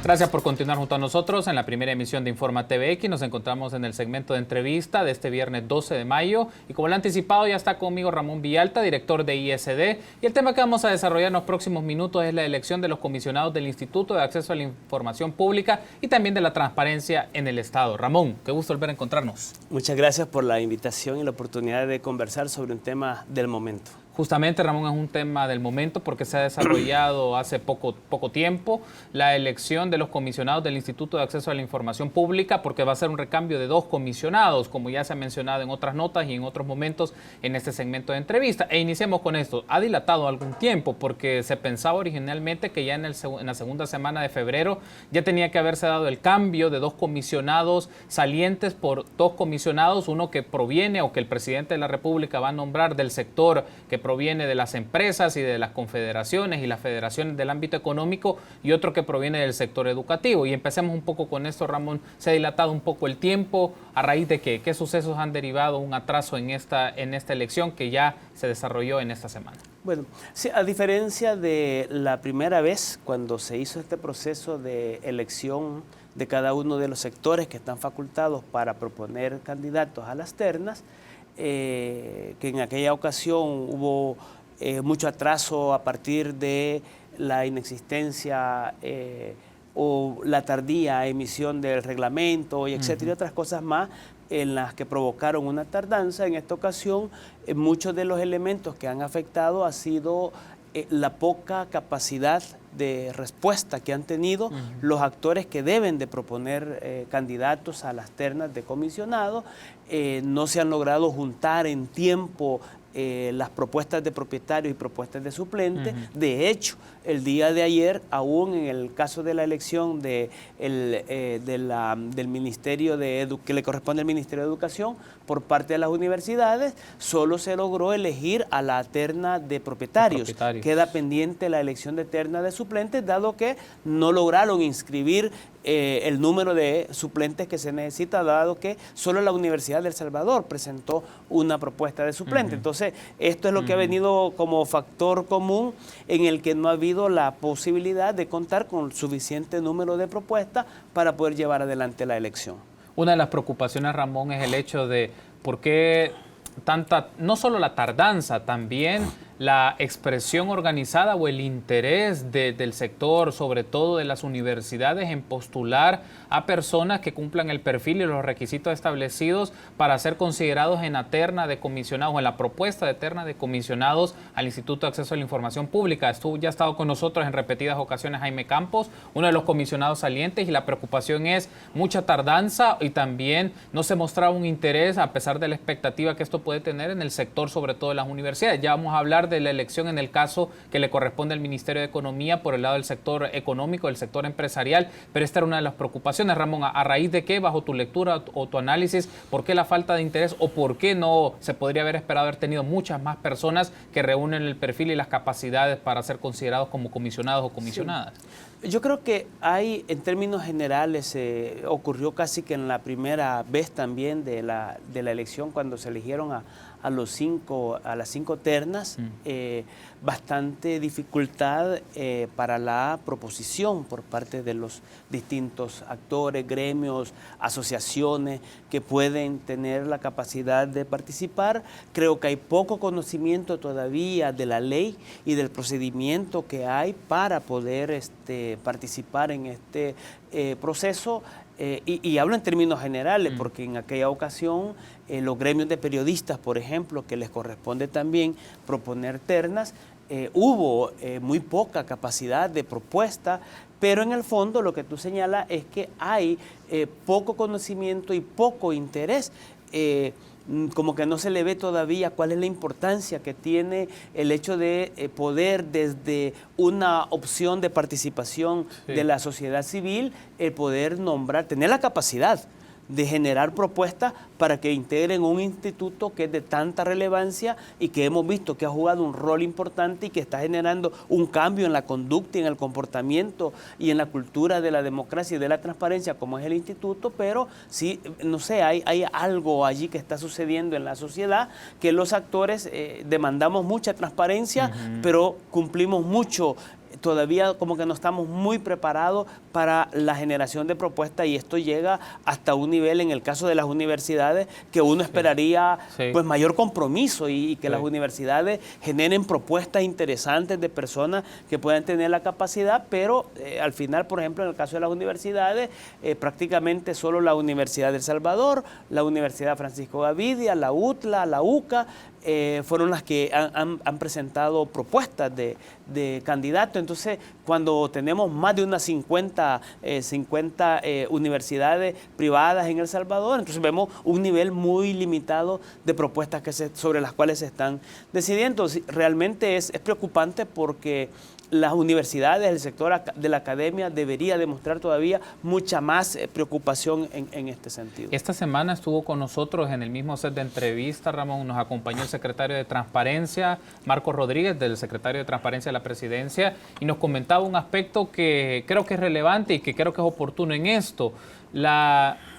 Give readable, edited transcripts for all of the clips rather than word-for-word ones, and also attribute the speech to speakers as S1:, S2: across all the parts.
S1: Gracias por continuar junto a nosotros en la primera emisión de Informa TVX. Nos encontramos en el segmento de entrevista de este viernes 12 de mayo. Y como lo he anticipado, ya está conmigo Ramón Villalta, director de ISD. Y el tema que vamos a desarrollar en los próximos minutos es la elección de los comisionados del Instituto de Acceso a la Información Pública y también de la transparencia en el Estado. Ramón, qué gusto volver a encontrarnos.
S2: Muchas gracias por la invitación y la oportunidad de conversar sobre un tema del momento.
S1: Justamente, Ramón, es un tema del momento porque se ha desarrollado hace poco tiempo la elección de los comisionados del Instituto de Acceso a la Información Pública, porque va a ser un recambio de 2 comisionados, como ya se ha mencionado en otras notas y en otros momentos en este segmento de entrevista. E iniciemos con esto. Ha dilatado algún tiempo porque se pensaba originalmente que ya en la segunda semana de febrero ya tenía que haberse dado el cambio de 2 comisionados salientes por 2 comisionados, uno que proviene o que el presidente de la República va a nombrar del sector que proviene de las empresas y de las confederaciones y las federaciones del ámbito económico, y otro que proviene del sector educativo. Y empecemos un poco con esto, Ramón. Se ha dilatado un poco el tiempo. ¿A raíz de qué sucesos han derivado un atraso en esta elección que ya se desarrolló en esta semana?
S2: Bueno, sí, a diferencia de la primera vez cuando se hizo este proceso de elección de cada uno de los sectores que están facultados para proponer candidatos a las ternas, que en aquella ocasión hubo mucho atraso a partir de la inexistencia o la tardía emisión del reglamento, y etcétera, y otras cosas más en las que provocaron una tardanza. En esta ocasión, muchos de los elementos que han afectado ha sido la poca capacidad de respuesta que han tenido los actores que deben de proponer candidatos a las ternas de comisionado. No se han logrado juntar en tiempo las propuestas de propietarios y propuestas de suplentes. De hecho, el día de ayer, aún en el caso de la elección del Ministerio que le corresponde al Ministerio de Educación por parte de las universidades, solo se logró elegir a la terna de propietarios. Queda pendiente la elección de terna de suplentes, dado que no lograron inscribir el número de suplentes que se necesita, dado que solo la Universidad de El Salvador presentó una propuesta de suplente. Entonces, esto es lo que ha venido como factor común en el que no ha habido la posibilidad de contar con suficiente número de propuestas para poder llevar adelante la elección.
S1: Una de las preocupaciones, Ramón, es el hecho de por qué no solo la tardanza, también la expresión organizada o el interés del sector, sobre todo de las universidades, en postular a personas que cumplan el perfil y los requisitos establecidos para ser considerados en la terna de comisionados, en la propuesta de terna de comisionados al Instituto de Acceso a la Información Pública. Ya ha estado con nosotros en repetidas ocasiones Jaime Campos, uno de los comisionados salientes, y la preocupación es mucha tardanza y también no se mostraba un interés, a pesar de la expectativa que esto puede tener en el sector, sobre todo de las universidades. Ya vamos a hablar de la elección en el caso que le corresponde al Ministerio de Economía por el lado del sector económico, del sector empresarial, pero esta era una de las preocupaciones, Ramón. ¿A raíz de qué, bajo tu lectura o tu análisis, por qué la falta de interés o por qué no se podría haber esperado haber tenido muchas más personas que reúnen el perfil y las capacidades para ser considerados como comisionados o comisionadas?
S2: Sí. Yo creo que hay, en términos generales, ocurrió casi que en la primera vez también de la elección, cuando se eligieron a las 5 ternas, bastante dificultad para la proposición por parte de los distintos actores, gremios, asociaciones que pueden tener la capacidad de participar. Creo que hay poco conocimiento todavía de la ley y del procedimiento que hay para poder participar en este proceso. Y hablo en términos generales, porque en aquella ocasión los gremios de periodistas, por ejemplo, que les corresponde también proponer ternas, hubo muy poca capacidad de propuesta, pero en el fondo lo que tú señalas es que hay poco conocimiento y poco interés. Como que no se le ve todavía cuál es la importancia que tiene el hecho de poder, desde una opción de participación de la sociedad civil, el poder nombrar, tener la capacidad de generar propuestas para que integren un instituto que es de tanta relevancia y que hemos visto que ha jugado un rol importante y que está generando un cambio en la conducta y en el comportamiento y en la cultura de la democracia y de la transparencia, como es el instituto. Pero sí, no sé, hay algo allí que está sucediendo en la sociedad, que los actores demandamos mucha transparencia, pero cumplimos mucho todavía como que no estamos muy preparados para la generación de propuestas, y esto llega hasta un nivel, en el caso de las universidades, que uno esperaría pues mayor compromiso y que las universidades generen propuestas interesantes de personas que puedan tener la capacidad, pero al final, por ejemplo, en el caso de las universidades, prácticamente solo la Universidad de El Salvador, la Universidad Francisco Gavidia, la UTLA, la UCA, fueron las que han presentado propuestas de candidatos. Entonces, cuando tenemos más de unas 50 universidades privadas en El Salvador, entonces vemos un nivel muy limitado de propuestas sobre las cuales se están decidiendo. Realmente es preocupante, porque las universidades, el sector de la academia debería demostrar todavía mucha más preocupación en este sentido.
S1: Esta semana estuvo con nosotros en el mismo set de entrevista, Ramón, nos acompañó el secretario de Transparencia, Marcos Rodríguez, del secretario de Transparencia de la Presidencia, y nos comentaba un aspecto que creo que es relevante y que creo que es oportuno en esto.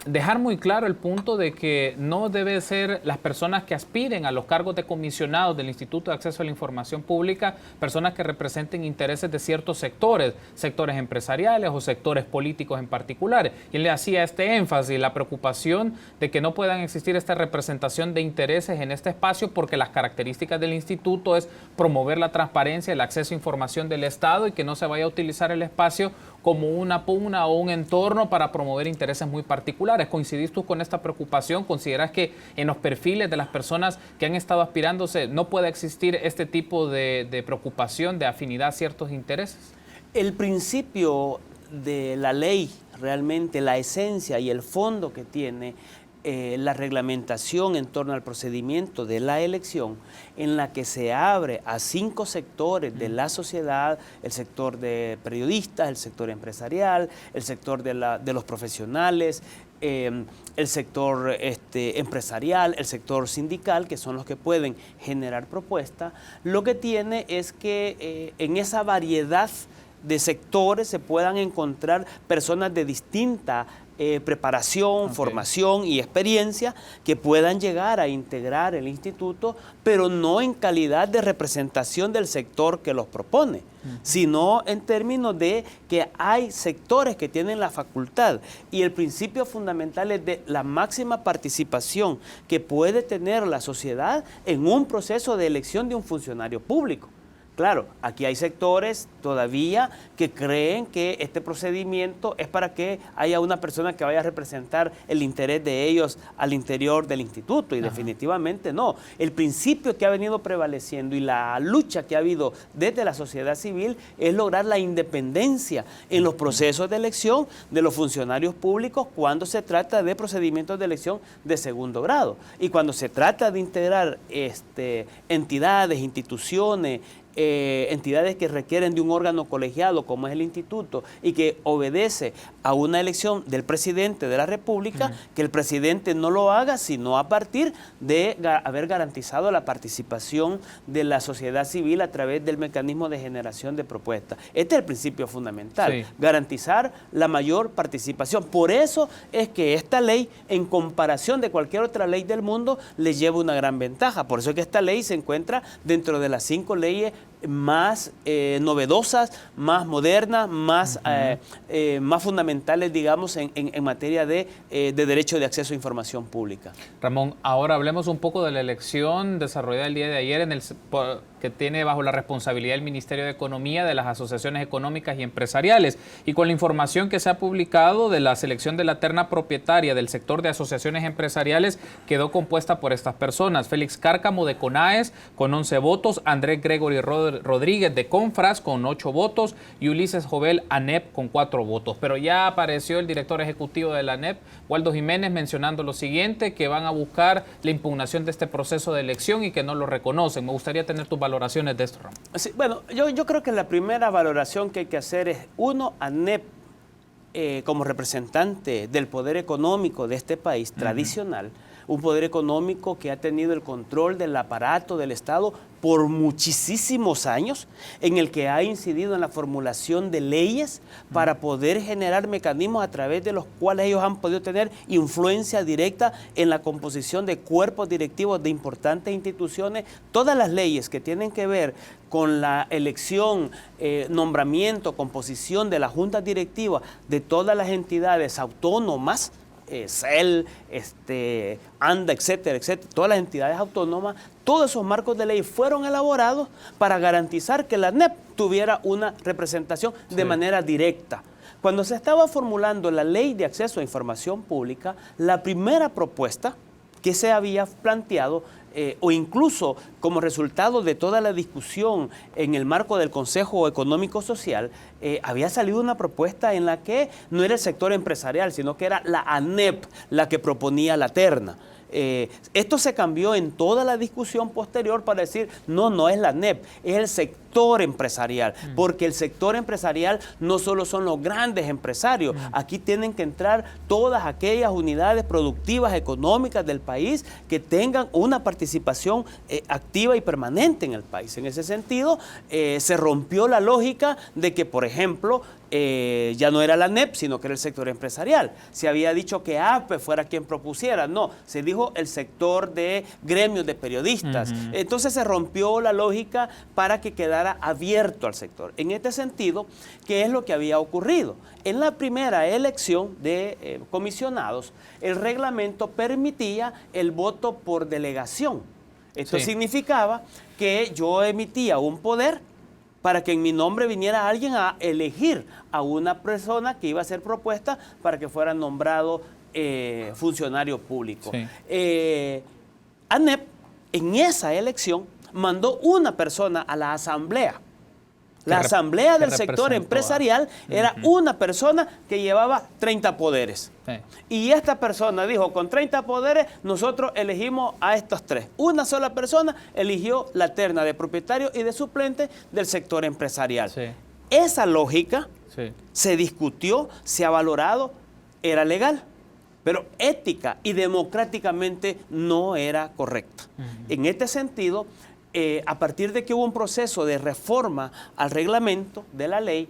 S1: Dejar muy claro el punto de que no debe ser las personas que aspiren a los cargos de comisionados del Instituto de Acceso a la Información Pública, personas que representen intereses de ciertos sectores empresariales o sectores políticos en particular. Y él le hacía este énfasis, la preocupación de que no puedan existir esta representación de intereses en este espacio, porque las características del instituto es promover la transparencia, el acceso a información del Estado, y que no se vaya a utilizar el espacio como una pugna o un entorno para promover intereses muy particulares. ¿Coincidís tú con esta preocupación? ¿Consideras que en los perfiles de las personas que han estado aspirándose no puede existir este tipo de preocupación, de afinidad a ciertos intereses?
S2: El principio de la ley, realmente la esencia y el fondo que tiene la reglamentación en torno al procedimiento de la elección, en la que se abre a 5 sectores de la sociedad: el sector de periodistas, el sector empresarial, el sector de los profesionales, el sector empresarial, el sector sindical, que son los que pueden generar propuestas. Lo que tiene es que en esa variedad de sectores se puedan encontrar personas de distinta preparación, formación y experiencia, que puedan llegar a integrar el instituto, pero no en calidad de representación del sector que los propone, sino en términos de que hay sectores que tienen la facultad, y el principio fundamental es de la máxima participación que puede tener la sociedad en un proceso de elección de un funcionario público. Claro, aquí hay sectores todavía que creen que este procedimiento es para que haya una persona que vaya a representar el interés de ellos al interior del instituto, y definitivamente no. El principio que ha venido prevaleciendo y la lucha que ha habido desde la sociedad civil es lograr la independencia en los procesos de elección de los funcionarios públicos cuando se trata de procedimientos de elección de segundo grado. Y cuando se trata de integrar entidades, instituciones, entidades que requieren de un órgano colegiado como es el instituto, y que obedece a una elección del presidente de la República, que el presidente no lo haga sino a partir de haber garantizado la participación de la sociedad civil a través del mecanismo de generación de propuestas. Este es el principio fundamental, garantizar la mayor participación. Por eso es que esta ley, en comparación de cualquier otra ley del mundo, le lleva una gran ventaja. Por eso es que esta ley se encuentra dentro de las 5 leyes más novedosas, más modernas, más fundamentales, digamos, en materia de derecho de acceso a información pública.
S1: Ramón, ahora hablemos un poco de la elección desarrollada el día de ayer que tiene bajo la responsabilidad del Ministerio de Economía, de las asociaciones económicas y empresariales, y con la información que se ha publicado de la selección de la terna propietaria del sector de asociaciones empresariales, quedó compuesta por estas personas: Félix Cárcamo de CONAES con 11 votos, Andrés Gregory Rodríguez de Confras con 8 votos y Ulises Jovel ANEP con 4 votos. Pero ya apareció el director ejecutivo de la ANEP, Waldo Jiménez, mencionando lo siguiente, que van a buscar la impugnación de este proceso de elección y que no lo reconocen. Me gustaría tener tus valoraciones de esto, Ramón.
S2: Sí, bueno, yo creo que la primera valoración que hay que hacer es, uno, ANEP como representante del poder económico de este país tradicional, un poder económico que ha tenido el control del aparato del Estado por muchísimos años, en el que ha incidido en la formulación de leyes para poder generar mecanismos a través de los cuales ellos han podido tener influencia directa en la composición de cuerpos directivos de importantes instituciones. Todas las leyes que tienen que ver con la elección, nombramiento, composición de la junta directiva de todas las entidades autónomas, CEL, ANDA, etcétera, etcétera, todas las entidades autónomas, todos esos marcos de ley fueron elaborados para garantizar que la ANEP tuviera una representación de manera directa. Cuando se estaba formulando la Ley de Acceso a Información Pública, la primera propuesta que se había planteado, o incluso como resultado de toda la discusión en el marco del Consejo Económico Social, había salido una propuesta en la que no era el sector empresarial, sino que era la ANEP la que proponía la terna. Esto se cambió en toda la discusión posterior para decir, no es la ANEP, es el sector empresarial, porque el sector empresarial no solo son los grandes empresarios, aquí tienen que entrar todas aquellas unidades productivas económicas del país que tengan una participación activa y permanente en el país. En ese sentido, se rompió la lógica de que, por ejemplo, ya no era la ANEP, sino que era el sector empresarial. Se había dicho que APE fuera quien propusiera, no, se dijo el sector de gremios de periodistas. Entonces se rompió la lógica para que quedara abierto al sector. En este sentido, ¿qué es lo que había ocurrido? En la primera elección de comisionados, el reglamento permitía el voto por delegación. Esto significaba que yo emitía un poder para que en mi nombre viniera alguien a elegir a una persona que iba a ser propuesta para que fuera nombrado funcionario público. ANEP, en esa elección, mandó una persona a la asamblea. La asamblea del sector empresarial era una persona que llevaba 30 poderes. Y esta persona dijo, con 30 poderes nosotros elegimos a estos tres. Una sola persona eligió la terna de propietario y de suplente del sector empresarial. Esa lógica se discutió, se ha valorado, era legal, pero ética y democráticamente no era correcta. En este sentido, a partir de que hubo un proceso de reforma al reglamento de la ley,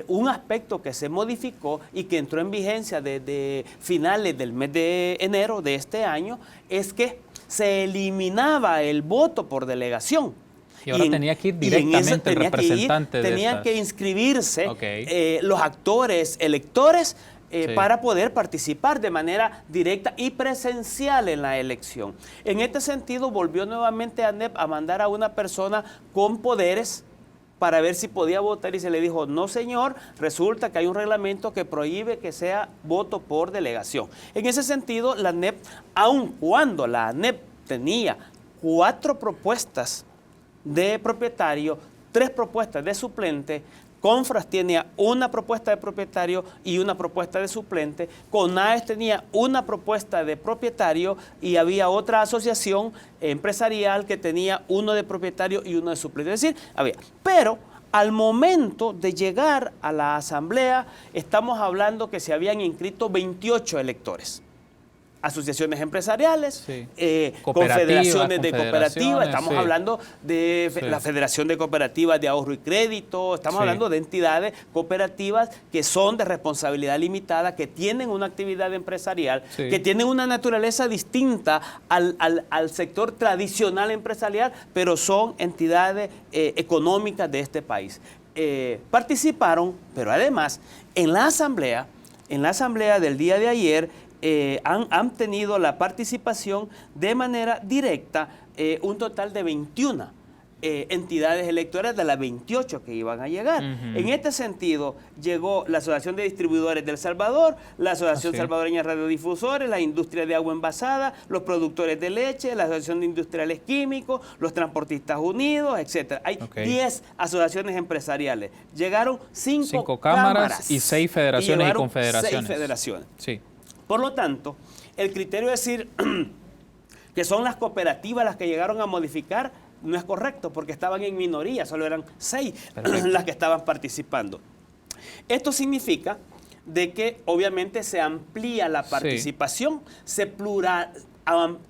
S2: un aspecto que se modificó y que entró en vigencia desde finales del mes de enero de este año es que se eliminaba el voto por delegación.
S1: Y ahora tenía que ir directamente el representante de
S2: tenían que inscribirse los actores electores para poder participar de manera directa y presencial en la elección. En este sentido, volvió nuevamente ANEP a mandar a una persona con poderes para ver si podía votar y se le dijo, no señor, resulta que hay un reglamento que prohíbe que sea voto por delegación. En ese sentido, la ANEP, aun cuando la ANEP tenía 4 propuestas de propietario, 3 propuestas de suplente, CONFRAS tenía una propuesta de propietario y una propuesta de suplente, CONAES tenía una propuesta de propietario y había otra asociación empresarial que tenía uno de propietario y uno de suplente. Es decir, pero al momento de llegar a la asamblea, estamos hablando que se habían inscrito 28 electores. Asociaciones empresariales, confederaciones de cooperativas, estamos hablando de la Federación de Cooperativas de Ahorro y Crédito, estamos hablando de entidades cooperativas que son de responsabilidad limitada, que tienen una actividad empresarial, que tienen una naturaleza distinta al sector tradicional empresarial, pero son entidades económicas de este país. Participaron, pero además en la asamblea del día de ayer, han tenido la participación de manera directa un total de 21 entidades electorales de las 28 que iban a llegar. En este sentido, llegó la Asociación de Distribuidores del Salvador, la Asociación Salvadoreña de Radiodifusores, la Industria de Agua Envasada, los productores de leche, la Asociación de Industriales Químicos, los Transportistas Unidos, etc. Hay 10 asociaciones empresariales. Llegaron 5 cámaras
S1: y 6 federaciones y confederaciones.
S2: 6 federaciones. Por lo tanto, el criterio de decir que son las cooperativas las que llegaron a modificar no es correcto, porque estaban en minoría, solo eran 6 las que estaban participando. Esto significa de que obviamente se amplía la participación, se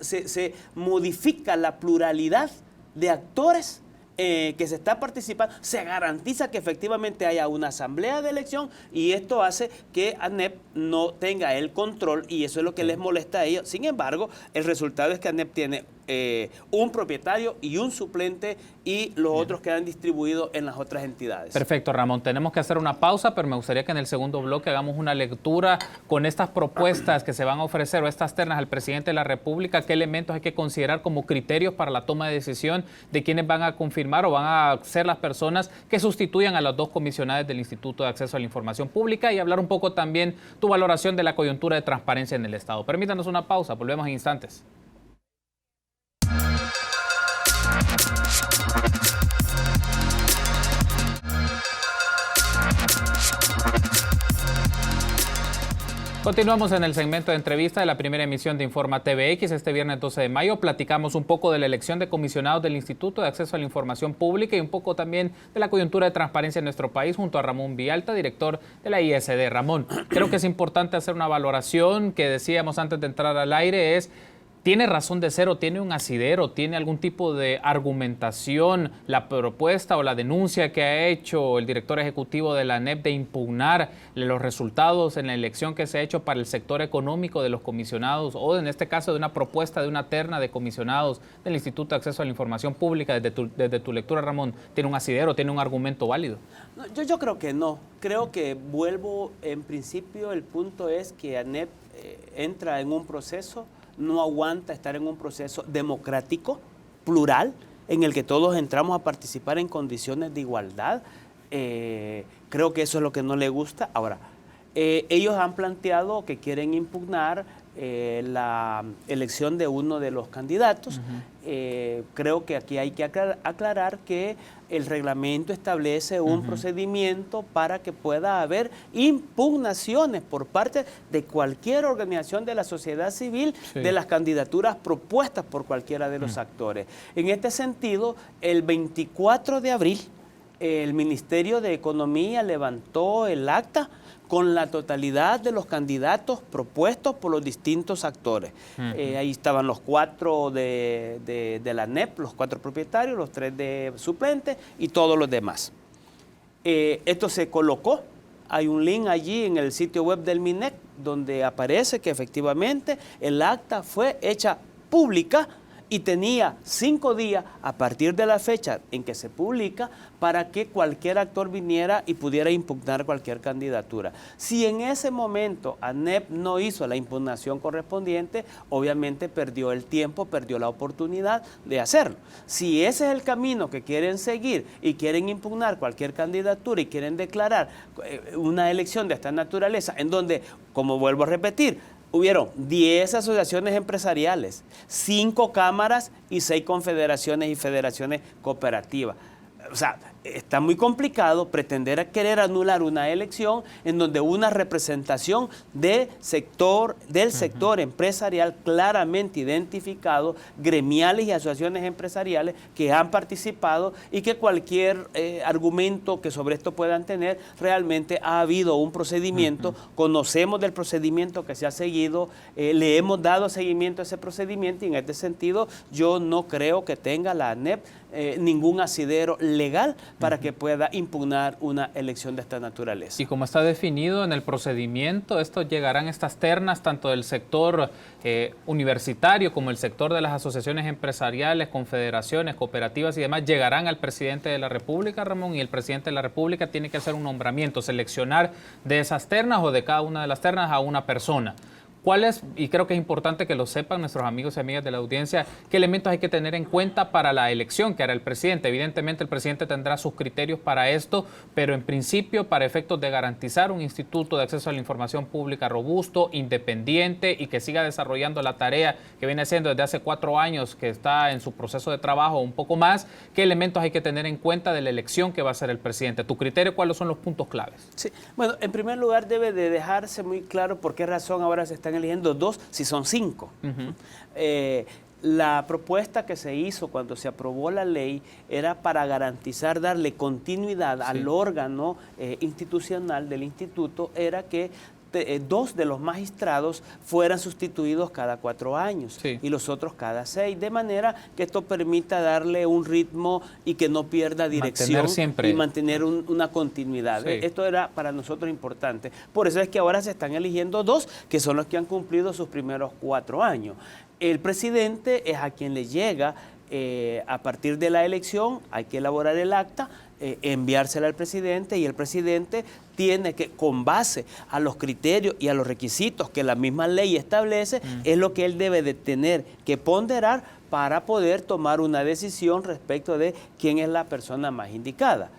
S2: se modifica la pluralidad de actores que se está participando, se garantiza que efectivamente haya una asamblea de elección y esto hace que ANEP no tenga el control y eso es lo que les molesta a ellos. Sin embargo, el resultado es que ANEP tiene un propietario y un suplente y los otros quedan distribuidos en las otras entidades.
S1: Perfecto, Ramón. Tenemos que hacer una pausa, pero me gustaría que en el segundo bloque hagamos una lectura con estas propuestas que se van a ofrecer o estas ternas al presidente de la República. ¿Qué elementos hay que considerar como criterios para la toma de decisión de quiénes van a confirmar o van a ser las personas que sustituyan a las dos comisionadas del Instituto de Acceso a la Información Pública? Y hablar un poco también tu valoración de la coyuntura de transparencia en el Estado. Permítanos una pausa, volvemos en instantes. Continuamos en el segmento de entrevista de la primera emisión de Informa TVX. Este viernes 12 de mayo platicamos un poco de la elección de comisionados del Instituto de Acceso a la Información Pública y un poco también de la coyuntura de transparencia en nuestro país junto a Ramón Vialta, director de la ISD. Ramón, creo que es importante hacer una valoración que decíamos antes de entrar al aire, es ¿tiene razón de ser o tiene un asidero, tiene algún tipo de argumentación la propuesta o la denuncia que ha hecho el director ejecutivo de la ANEP de impugnar los resultados en la elección que se ha hecho para el sector económico de los comisionados o en este caso de una propuesta de una terna de comisionados del Instituto de Acceso a la Información Pública? Desde tu lectura, Ramón, ¿tiene un asidero, tiene un argumento válido?
S2: No, yo creo que no. Creo que vuelvo, en principio, el punto es que ANEP entra en un proceso, no aguanta estar en un proceso democrático, plural, en el que todos entramos a participar en condiciones de igualdad. Creo que eso es lo que no le gusta. Ahora, ellos han planteado que quieren impugnar la elección de uno de los candidatos. Creo que aquí hay que aclarar que el reglamento establece un procedimiento para que pueda haber impugnaciones por parte de cualquier organización de la sociedad civil de las candidaturas propuestas por cualquiera de los actores. En este sentido, el 24 de abril, el Ministerio de Economía levantó el acta con la totalidad de los candidatos propuestos por los distintos actores. Ahí estaban los 4 de la ANEP, los 4 propietarios, los 3 de suplentes y todos los demás. Esto se colocó, hay un link allí en el sitio web del MINEC donde aparece que efectivamente el acta fue hecha pública y tenía 5 días a partir de la fecha en que se publica para que cualquier actor viniera y pudiera impugnar cualquier candidatura. Si en ese momento ANEP no hizo la impugnación correspondiente, obviamente perdió el tiempo, perdió la oportunidad de hacerlo. Si ese es el camino que quieren seguir y quieren impugnar cualquier candidatura y quieren declarar una elección de esta naturaleza, en donde, como vuelvo a repetir, hubieron 10 asociaciones empresariales, 5 cámaras y 6 confederaciones y federaciones cooperativas. O sea, está muy complicado pretender querer anular una elección en donde una representación del sector empresarial claramente identificado, gremiales y asociaciones empresariales que han participado y que cualquier argumento que sobre esto puedan tener, realmente ha habido un procedimiento, conocemos del procedimiento que se ha seguido, le hemos dado seguimiento a ese procedimiento y en este sentido yo no creo que tenga la ANEP ningún asidero legal para que pueda impugnar una elección de esta naturaleza.
S1: Y como está definido en el procedimiento, llegarán estas ternas tanto del sector universitario como el sector de las asociaciones empresariales, confederaciones, cooperativas y demás, llegarán al presidente de la República, Ramón, y el presidente de la República tiene que hacer un nombramiento, seleccionar de esas ternas o de cada una de las ternas a una persona. ¿Cuáles, y creo que es importante que lo sepan nuestros amigos y amigas de la audiencia, qué elementos hay que tener en cuenta para la elección que hará el presidente? Evidentemente el presidente tendrá sus criterios para esto, pero en principio para efectos de garantizar un instituto de acceso a la información pública robusto, independiente y que siga desarrollando la tarea que viene haciendo desde hace 4 años, que está en su proceso de trabajo un poco más, ¿qué elementos hay que tener en cuenta de la elección que va a hacer el presidente? ¿Tu criterio cuáles son los puntos claves?
S2: Sí, bueno, en primer lugar debe de dejarse muy claro por qué razón ahora se están eligiendo 2 si son 5. La propuesta que se hizo cuando se aprobó la ley era para garantizar, darle continuidad al órgano institucional del instituto, era que 2 de los magistrados fueran sustituidos cada 4 años
S1: sí,
S2: y los otros cada 6, de manera que esto permita darle un ritmo y que no pierda dirección y mantener una continuidad.
S1: Sí.
S2: Esto era para nosotros importante. Por eso es que ahora se están eligiendo 2, que son los que han cumplido sus primeros 4 años. El presidente es a quien le llega a partir de la elección, hay que elaborar el acta, enviársela al presidente, y el presidente tiene que, con base a los criterios y a los requisitos que la misma ley establece, es lo que él debe de tener que ponderar para poder tomar una decisión respecto de quién es la persona más indicada.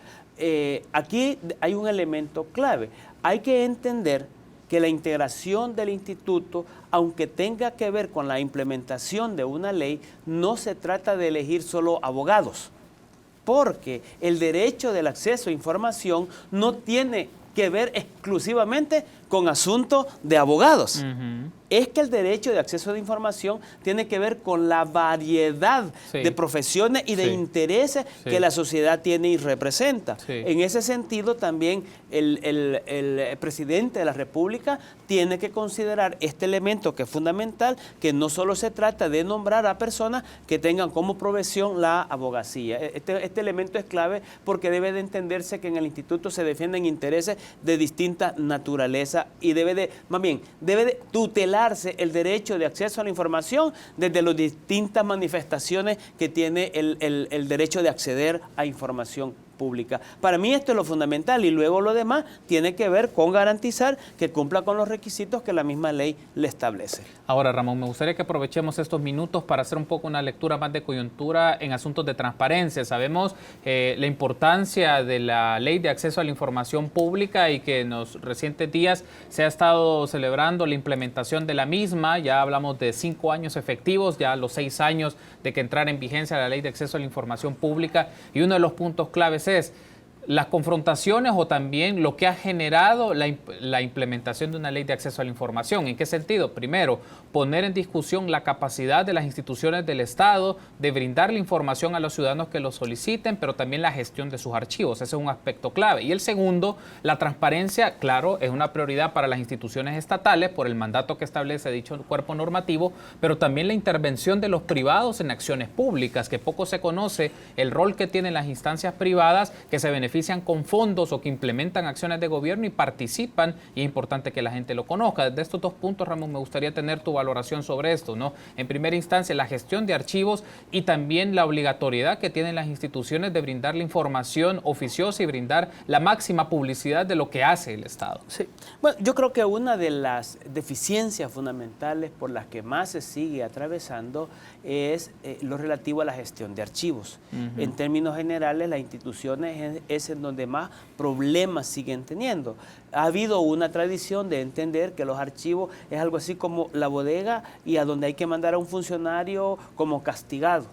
S2: Aquí hay un elemento clave. Hay que entender que la integración del instituto, aunque tenga que ver con la implementación de una ley, no se trata de elegir solo abogados, porque el derecho del acceso a información no tiene que ver exclusivamente con asuntos de abogados. Es que el derecho de acceso a la información tiene que ver con la variedad de profesiones y de intereses que la sociedad tiene y representa. En ese sentido, también el presidente de la República tiene que considerar este elemento, que es fundamental, que no solo se trata de nombrar a personas que tengan como profesión la abogacía. Este elemento es clave porque debe de entenderse que en el instituto se defienden intereses de distinta naturaleza y debe de tutelarse el derecho de acceso a la información desde las distintas manifestaciones que tiene el derecho de acceder a información pública. Para mí esto es lo fundamental, y luego lo demás tiene que ver con garantizar que cumpla con los requisitos que la misma ley le establece.
S1: Ahora, Ramón, me gustaría que aprovechemos estos minutos para hacer un poco una lectura más de coyuntura en asuntos de transparencia. Sabemos la importancia de la Ley de Acceso a la Información Pública y que en los recientes días se ha estado celebrando la implementación de la misma. Ya hablamos de 5 años efectivos, ya los 6 años de que entrara en vigencia la Ley de Acceso a la Información Pública, y uno de los puntos claves es las confrontaciones o también lo que ha generado la implementación de una ley de acceso a la información. ¿En qué sentido? Primero, poner en discusión la capacidad de las instituciones del Estado de brindar la información a los ciudadanos que lo soliciten, pero también la gestión de sus archivos. Ese es un aspecto clave. Y el segundo, la transparencia, claro, es una prioridad para las instituciones estatales por el mandato que establece dicho cuerpo normativo, pero también la intervención de los privados en acciones públicas, que poco se conoce el rol que tienen las instancias privadas que se benefician con fondos o que implementan acciones de gobierno y participan, y es importante que la gente lo conozca. De estos 2 puntos, Ramón, me gustaría tener tu valoración sobre esto, ¿no? En primera instancia, la gestión de archivos y también la obligatoriedad que tienen las instituciones de brindar la información oficiosa y brindar la máxima publicidad de lo que hace el Estado.
S2: Sí. Bueno, yo creo que una de las deficiencias fundamentales por las que más se sigue atravesando es lo relativo a la gestión de archivos. En términos generales, las instituciones es en donde más problemas siguen teniendo. Ha habido una tradición de entender que los archivos es algo así como la bodega y a donde hay que mandar a un funcionario como castigado.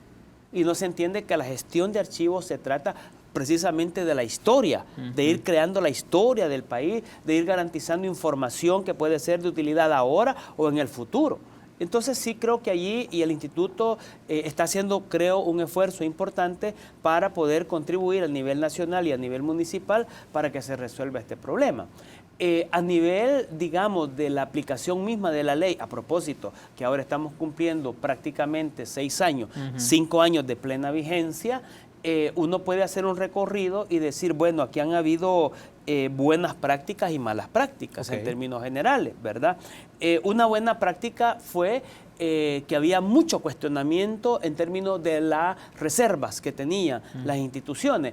S2: Y no se entiende que la gestión de archivos se trata precisamente de la historia, de ir creando la historia del país, de ir garantizando información que puede ser de utilidad ahora o en el futuro. Entonces sí creo que allí y el instituto está haciendo, creo, un esfuerzo importante para poder contribuir a nivel nacional y a nivel municipal para que se resuelva este problema. A nivel, digamos, de la aplicación misma de la ley, a propósito, que ahora estamos cumpliendo prácticamente 6 años, 5 años de plena vigencia, uno puede hacer un recorrido y decir, bueno, aquí han habido buenas prácticas y malas prácticas en términos generales, ¿verdad? Una buena práctica fue que había mucho cuestionamiento en términos de las reservas que tenían las instituciones.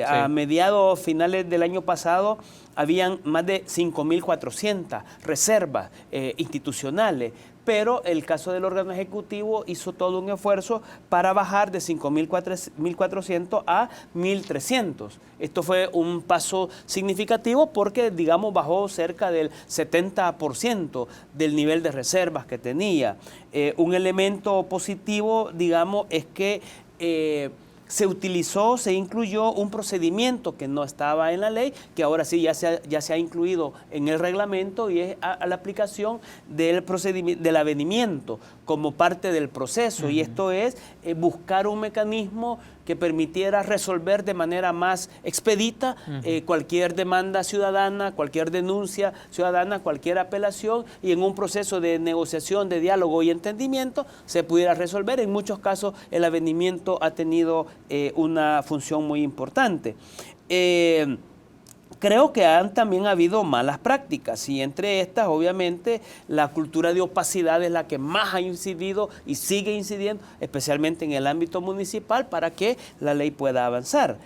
S2: A mediados, finales del año pasado, habían más de 5.400 reservas institucionales, pero el caso del órgano ejecutivo hizo todo un esfuerzo para bajar de 5.400 a 1.300. Esto fue un paso significativo porque, digamos, bajó cerca del 70% del nivel de reservas que tenía. Un elemento positivo, digamos, es que se incluyó un procedimiento que no estaba en la ley, que ahora sí ya se ha incluido en el reglamento, y es a la aplicación del procedimiento, del avenimiento como parte del proceso. Y esto es buscar un mecanismo que permitiera resolver de manera más expedita cualquier demanda ciudadana, cualquier denuncia ciudadana, cualquier apelación, y en un proceso de negociación, de diálogo y entendimiento se pudiera resolver. En muchos casos el avenimiento ha tenido una función muy importante. Creo que han también habido malas prácticas, y entre estas, obviamente, la cultura de opacidad es la que más ha incidido y sigue incidiendo, especialmente en el ámbito municipal, para que la ley pueda avanzar.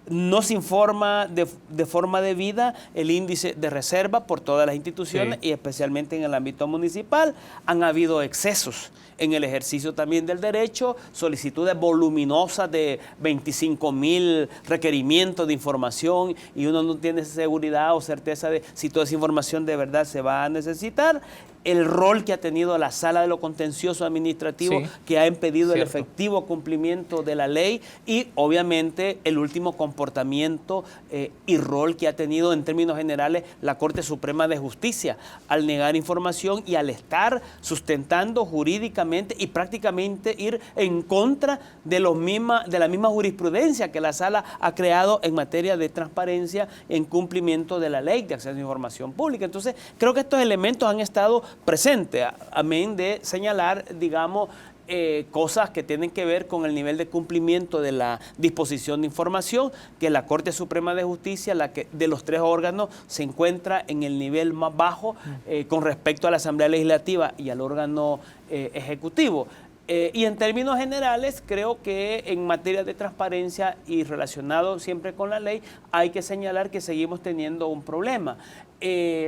S2: No se informa de forma debida el índice de reserva por todas las instituciones, y especialmente en el ámbito municipal. Han habido excesos en el ejercicio también del derecho, solicitudes voluminosas de 25,000 requerimientos de información, y uno no tiene seguridad o certeza de si toda esa información de verdad se va a necesitar. El rol que ha tenido la Sala de lo Contencioso Administrativo, que ha impedido el efectivo cumplimiento de la ley, y obviamente el último comportamiento y rol que ha tenido en términos generales la Corte Suprema de Justicia al negar información y al estar sustentando jurídicamente y prácticamente ir en contra de la misma jurisprudencia que la Sala ha creado en materia de transparencia en cumplimiento de la Ley de Acceso a Información Pública. Entonces, creo que estos elementos han estado presente, amén de señalar, digamos, cosas que tienen que ver con el nivel de cumplimiento de la disposición de información, que la Corte Suprema de Justicia, la que de los tres órganos, se encuentra en el nivel más bajo con respecto a la Asamblea Legislativa y al órgano ejecutivo. Y en términos generales, creo que en materia de transparencia y relacionado siempre con la ley, hay que señalar que seguimos teniendo un problema.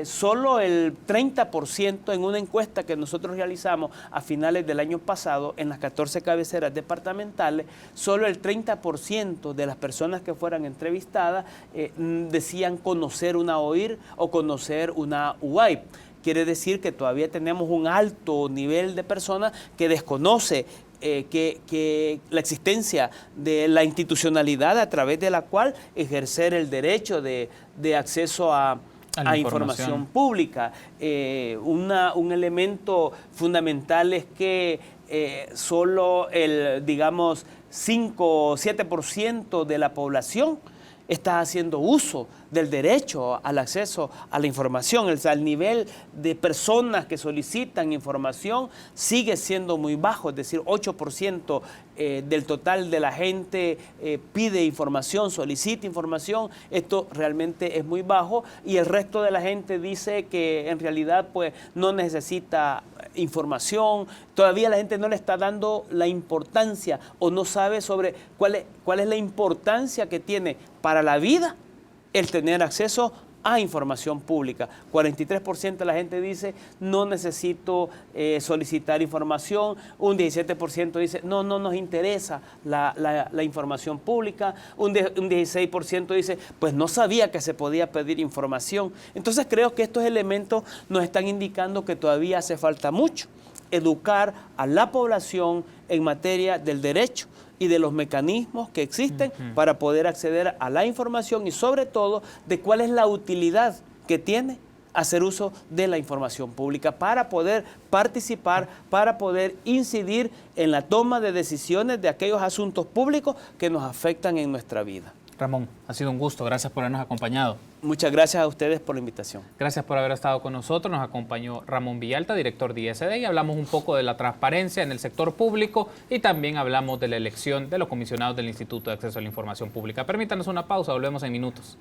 S2: Solo el 30% en una encuesta que nosotros realizamos a finales del año pasado en las 14 cabeceras departamentales, solo el 30% de las personas que fueran entrevistadas decían conocer una OIR o conocer una UAIP. Quiere decir que todavía tenemos un alto nivel de personas que desconoce que la existencia de la institucionalidad a través de la cual ejercer el derecho de acceso a información pública. Un elemento fundamental es que solo el, digamos, 5 o 7% de la población está haciendo uso del derecho al acceso a la información. El nivel de personas que solicitan información sigue siendo muy bajo, es decir, 8% del total de la gente pide información, solicita información. Esto realmente es muy bajo, y el resto de la gente dice que en realidad pues no necesita información. Todavía la gente no le está dando la importancia o no sabe sobre cuál es la importancia que tiene para la vida el tener acceso a información pública. 43% de la gente dice no necesito solicitar información. Un 17% dice no nos interesa la información pública. Un 16% dice pues no sabía que se podía pedir información. Entonces creo que estos elementos nos están indicando que todavía hace falta mucho educar a la población en materia del derecho y de los mecanismos que existen para poder acceder a la información, y sobre todo de cuál es la utilidad que tiene hacer uso de la información pública para poder participar, para poder incidir en la toma de decisiones de aquellos asuntos públicos que nos afectan en nuestra vida.
S1: Ramón, ha sido un gusto. Gracias por habernos acompañado.
S2: Muchas gracias a ustedes por la invitación.
S1: Gracias por haber estado con nosotros. Nos acompañó Ramón Villalta, director de ISD, y hablamos un poco de la transparencia en el sector público, y también hablamos de la elección de los comisionados del Instituto de Acceso a la Información Pública. Permítanos una pausa, volvemos en minutos.